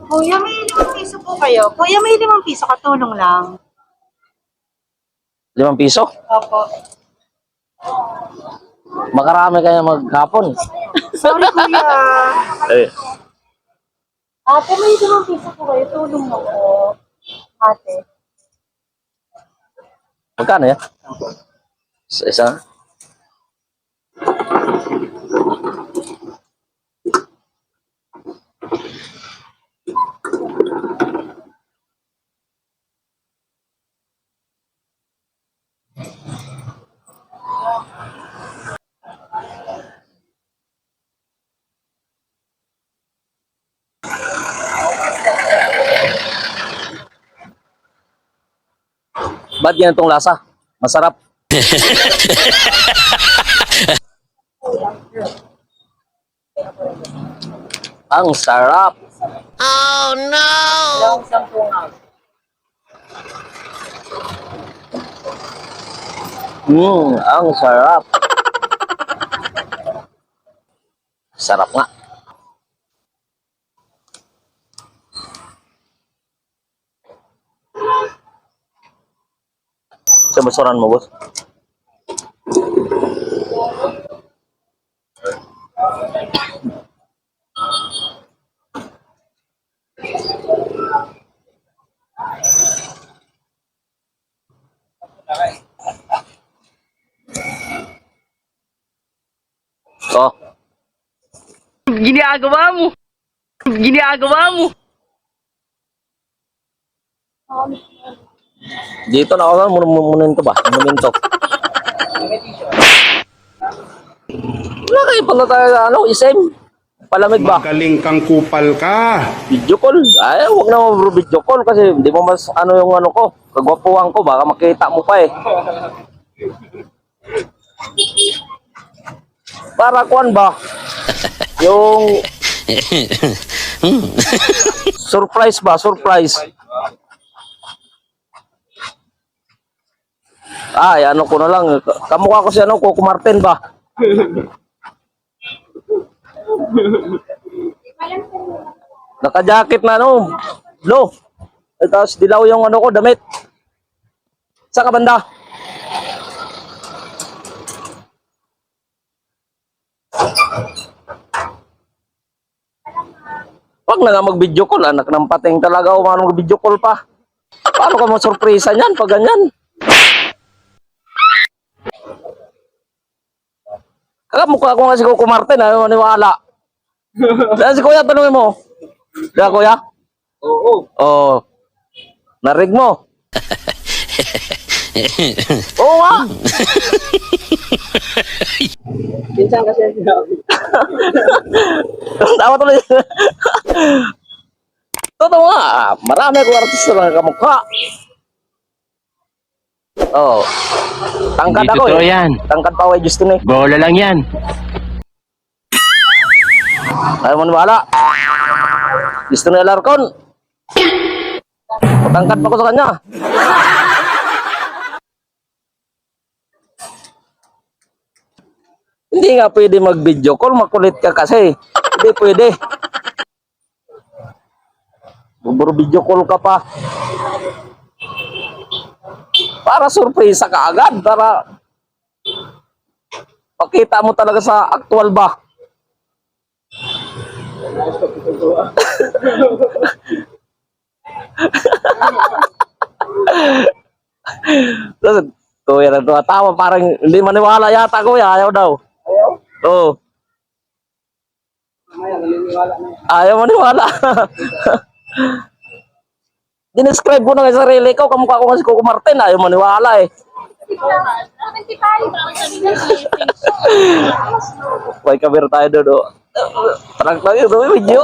Kuya, may 5 piso po kayo. Kuya, may 5 piso, katulong lang. 5 piso? Opo. Makarami kaya maghapon. Sorry, kuya. Eh, Ate, may 5 piso po kayo. Tulong mo po. Ate. magkano yan? Isa? Ba't ganitong lasa? Masarap. Ang sarap. Oh no! Ilang 10 nga. Ang sarap. Sarap nga. Sa basuran mo, boss? Oh, Ginagawa mo! Ginagawa mo! dito na ako muninto ba? Muninto. Wala kayo pala tayo ano, isem. Palamig ba? Magaling kang kupal ka. Video call. Ay, huwag na mo video call kasi hindi mo mas ano yung ano ko. Kagwapuhan ko, baka makita mo pa eh. Para kuan ba? Yung surprise ba? Surprise. Ay, ano ko na lang. Kamukha ko si ano, Coco Martin ba? Naka-jacket na ano, blue. At tapos dilaw yung ano ko, damit. Sa kabanda. Wag na nga mag-video call, anak ng pating talaga o mag-video call pa. Paano ka masurpresa niyan pag ganyan? Kakamukha ko nga si Coco Martin, ayaw maniwala. Dahil si Kuya, tanongin mo. Diba, Kuya? Oo. Oo. Narig mo. Oo nga. Pinsan kasi ang sinabi. Tawa tuloy. Totoo nga. Marami akong artista na kamukha. Oo. Tangkad Hindi ako totoo eh. yan. Tangkad pa ako Justin eh. Bola lang yan. Ayaw mo maniwala. Gusto na Alarcon. Tangkad pa ko sa kanya. Hindi nga pwede mag-video call, makulit ka kasi. Hindi pwede. Buburo video call ka pa. Para surpresa ka agad, para pakita mo talaga sa actual ba. Tapos, kuya na tawa, parang hindi maniwala yata kuya, ayaw daw. Ayaw? Oo. Ayaw maniwala. Dinescribe ko na nga sa sarili ko, kamukha ko nga si Coco Martin, ayaw maniwala eh. May camera tayo doon. Tarang lang yun, video.